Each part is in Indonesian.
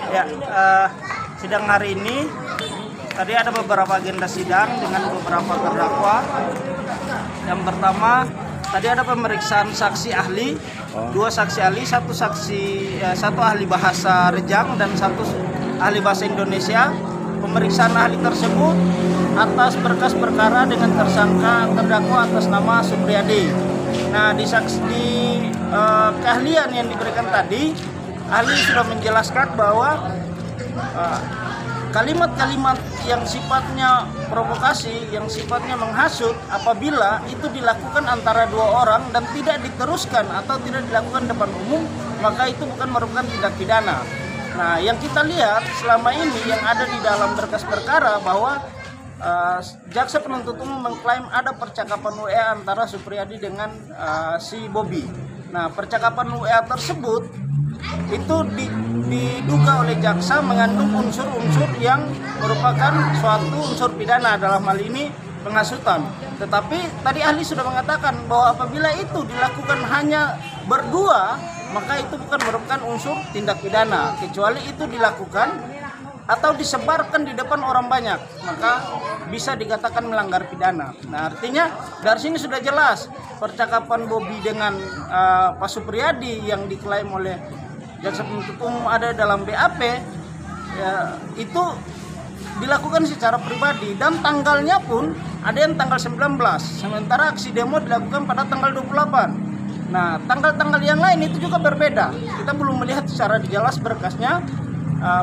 Ya, sidang hari ini tadi ada beberapa agenda sidang dengan beberapa terdakwa. Yang pertama, tadi ada pemeriksaan saksi ahli, dua saksi ahli, satu ahli bahasa Rejang dan satu ahli bahasa Indonesia. Pemeriksaan ahli tersebut atas berkas perkara dengan tersangka terdakwa atas nama Supriyadi. Nah, di keahlian yang diberikan tadi, ahli sudah menjelaskan bahwa kalimat-kalimat yang sifatnya provokasi, yang sifatnya menghasut, apabila itu dilakukan antara dua orang dan tidak diteruskan atau tidak dilakukan depan umum, maka itu bukan merupakan tindak pidana. Nah, yang kita lihat selama ini yang ada di dalam berkas perkara bahwa jaksa penuntut umum mengklaim ada percakapan WA antara Supriyadi dengan si Bobby. Nah, percakapan WA tersebut itu diduga oleh jaksa mengandung unsur-unsur yang merupakan suatu unsur pidana, dalam hal ini penghasutan. Tetapi tadi ahli sudah mengatakan bahwa apabila itu dilakukan hanya berdua, maka itu bukan merupakan unsur tindak pidana, kecuali itu dilakukan atau disebarkan di depan orang banyak, maka bisa dikatakan melanggar pidana. Nah, artinya dari sini sudah jelas percakapan Bobby dengan Pak Supriyadi yang diklaim oleh jaksa penuntut umum ada dalam BAP, ya, itu dilakukan secara pribadi dan tanggalnya pun ada yang tanggal 19, sementara aksi demo dilakukan pada tanggal 28. Nah, tanggal-tanggal yang lain itu juga berbeda. Kita belum melihat secara jelas berkasnya,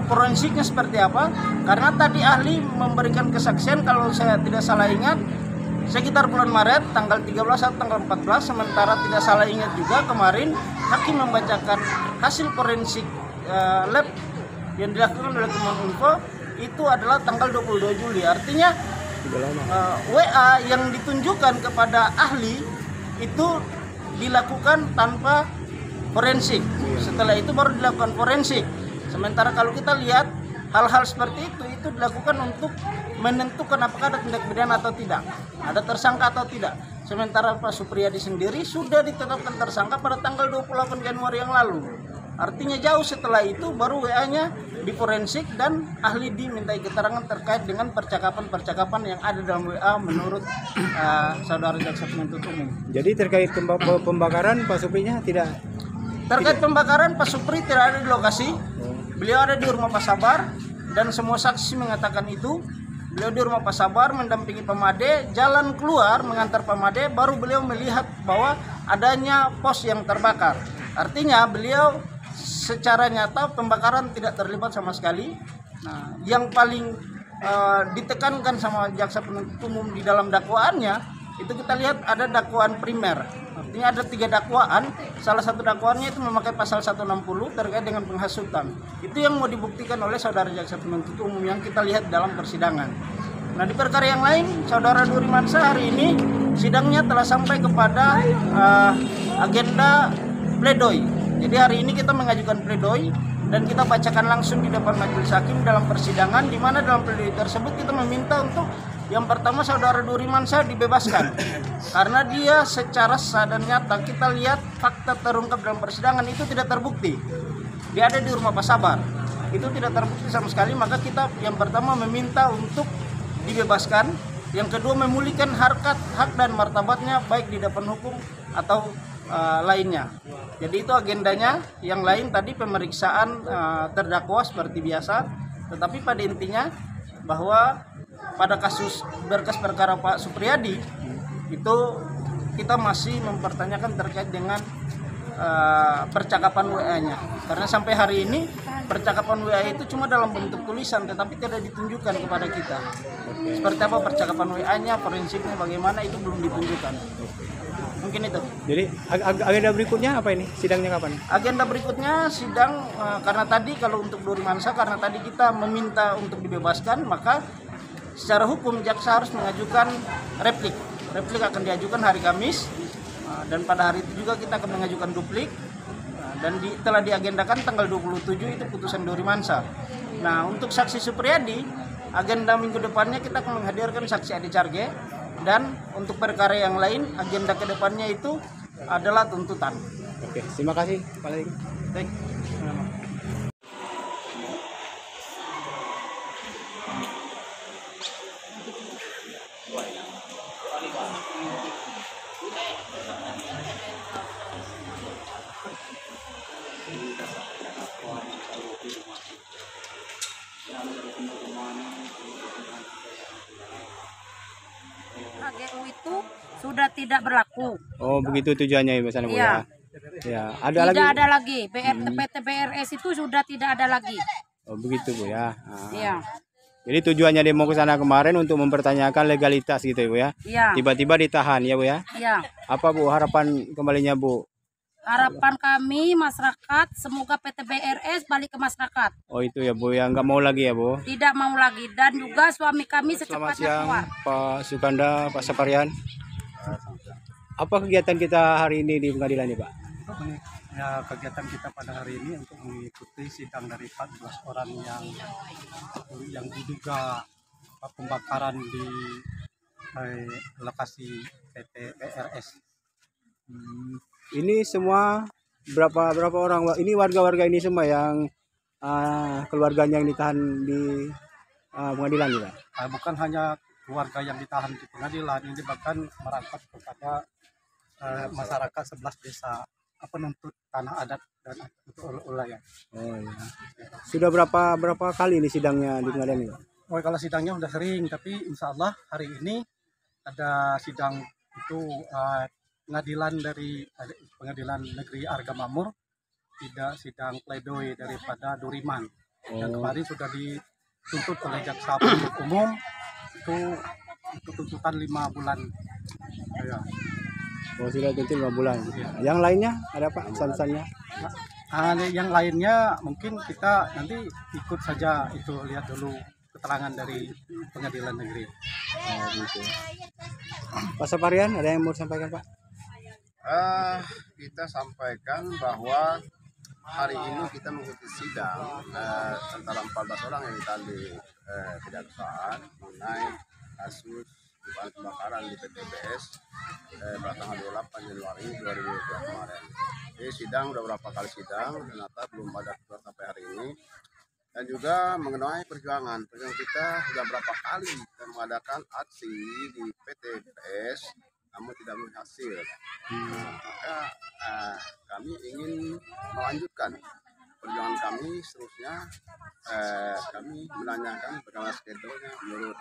forensiknya seperti apa, karena tadi ahli memberikan kesaksian kalau saya tidak salah ingat sekitar bulan Maret tanggal 13 atau tanggal 14, sementara tidak salah ingat juga kemarin hakim membacakan hasil forensik lab yang dilakukan oleh Kemeninfo itu adalah tanggal 22 Juli. Artinya WA yang ditunjukkan kepada ahli itu dilakukan tanpa forensik. Setelah itu baru dilakukan forensik. Sementara kalau kita lihat hal-hal seperti itu dilakukan untuk menentukan apakah ada tindak pidana atau tidak, ada tersangka atau tidak. Sementara Pak Supriyadi sendiri sudah ditetapkan tersangka pada tanggal 28 Januari yang lalu. Artinya jauh setelah itu baru WA-nya diforensik dan ahli dimintai keterangan terkait dengan percakapan-percakapan yang ada dalam WA menurut saudara jaksa penuntut umum. Jadi terkait pembakaran Pak Suprinya tidak? Terkait pembakaran Pak Supri tidak ada di lokasi. Beliau ada di rumah Pak Sabar dan semua saksi mengatakan itu. Beliau di rumah Pak Sabar mendampingi Pamade, jalan keluar mengantar Pamade, baru beliau melihat bahwa adanya pos yang terbakar. Artinya beliau secara nyata pembakaran tidak terlibat sama sekali. Nah, yang paling ditekankan sama jaksa penuntut umum di dalam dakwaannya itu kita lihat ada dakwaan primer. Artinya ada 3 dakwaan, salah satu dakwaannya itu memakai pasal 160 terkait dengan penghasutan. Itu yang mau dibuktikan oleh saudara jaksa penuntut umum yang kita lihat dalam persidangan. Nah, di perkara yang lain, saudara Durimansyah hari ini sidangnya telah sampai kepada agenda pledoi. Jadi hari ini kita mengajukan pledoi dan kita bacakan langsung di depan majelis hakim dalam persidangan, di mana dalam pledoi tersebut kita meminta untuk yang pertama saudara Durimansyah dibebaskan karena dia secara sah dan nyata kita lihat fakta terungkap dalam persidangan itu tidak terbukti. Dia ada di rumah Pak Sabar, itu tidak terbukti sama sekali, maka kita yang pertama meminta untuk dibebaskan. Yang kedua memulihkan hak dan martabatnya baik di depan hukum atau lainnya. Jadi itu agendanya. Yang lain tadi pemeriksaan terdakwa seperti biasa, tetapi pada intinya bahwa pada kasus berkas perkara Pak Supriyadi itu kita masih mempertanyakan terkait dengan percakapan WA-nya, karena sampai hari ini percakapan WA itu cuma dalam bentuk tulisan tetapi tidak ditunjukkan kepada kita. Seperti apa percakapan WA-nya, forensiknya bagaimana, itu belum ditunjukkan. Mungkin itu. Jadi agenda berikutnya apa ini? Sidangnya kapan? Agenda berikutnya sidang karena tadi kalau untuk Durimansyah karena tadi kita meminta untuk dibebaskan, maka secara hukum jaksa harus mengajukan replik. Replik akan diajukan hari Kamis dan pada hari itu juga kita akan mengajukan duplik dan telah diagendakan tanggal 27 itu putusan Durimansyah. Nah, untuk saksi Supriyadi agenda minggu depannya kita akan menghadirkan saksi Adi Carge, dan untuk perkara yang lain agenda kedepannya itu adalah tuntutan. Oke, terima kasih Pak Leng. Baik. HGU itu sudah tidak berlaku. Oh, begitu tujuannya Ibu sana Bu Iya. ya. Ya, ada lagi. Tidak ada lagi. PT BRS itu sudah tidak ada lagi. Oh, begitu Bu ya. Ah. Iya. Jadi tujuannya demo ke sana kemarin untuk mempertanyakan legalitas gitu ya Bu ya. Iya. Tiba-tiba ditahan ya Bu ya. Iya. Apa Bu harapan kembalinya Bu? Harapan kami masyarakat semoga PT BRS balik ke masyarakat. Oh itu ya Bu ya, nggak mau lagi ya Bu. Tidak mau lagi dan juga suami kami Selamat secepatnya siang keluar. Pak Sukanda, Pak Saparian. Apa kegiatan kita hari ini di pengadilan ya Pak? Ya, kegiatan kita pada hari ini untuk mengikuti sidang dari 14 orang yang diduga pembakaran di lokasi PT BRS. Ini semua berapa orang? Ini warga-warga ini semua yang keluarganya yang ditahan di pengadilan ya Pak? Bukan hanya keluarga yang ditahan di pengadilan, ini bahkan merangkap kepada masyarakat 11 desa penuntut tanah adat dan wilayah. Oh iya. Sudah berapa kali ini sidangnya di pengadilan ini Pak? Oh, kalau sidangnya udah sering, tapi insya Allah hari ini ada sidang itu pengadilan negeri Argamamur, tidak sidang pledoi daripada Duriman. Yang kemarin sudah dituntut oleh jaksa penuntut umum itu tuntutan 5 bulan. Ya. Oh sudah tuntut 5 bulan. Ya. Yang lainnya ada Pak pesan-pesannya? Yang lainnya mungkin kita nanti ikut saja itu lihat dulu keterangan dari pengadilan negeri. Oh gitu. Pak Saparian ada yang mau disampaikan Pak? Kita sampaikan bahwa hari ini kita mengikuti sidang antara 14 orang yang ditahan di kejaksaan mengenai kasus dugaan kebakaran di PT BS pada tanggal 28 Januari 2020 kemarin. Jadi sidang udah berapa kali sidang, ternyata belum ada keluar sampai hari ini. Dan juga mengenai perjuangan kita sudah berapa kali kita mengadakan aksi di PT BS namun tidak berhasil. Maka kami ingin melanjutkan perjuangan kami seterusnya. Kami menanyakan bagaimana skedulnya menurut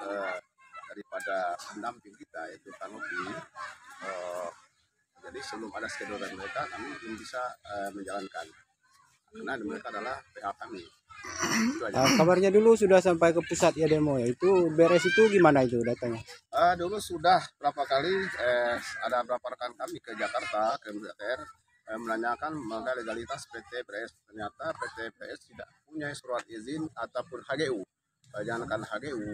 daripada pendamping kita yaitu Kanopi. Jadi sebelum ada skedul dari mereka kami belum bisa menjalankan karena mereka adalah PH kami. Kabarnya dulu sudah sampai ke pusat ya demo ya. Itu beres itu gimana itu datanya? Dulu sudah berapa kali ada beberapa rekan kami ke Jakarta ke MDR menanyakan mengenai legalitas PT BRS. Ternyata PT BRS tidak punya surat izin ataupun HGU. Jangankan HGU,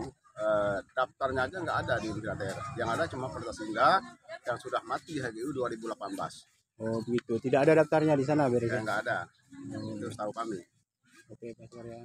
daftarnya aja nggak ada di MDR. Yang ada cuma Perda Singgah yang sudah mati HGU 2018. Oh begitu. Tidak ada daftarnya di sana beres. Yang nggak ada. Itu tahu kami. Oke Pak Saparian.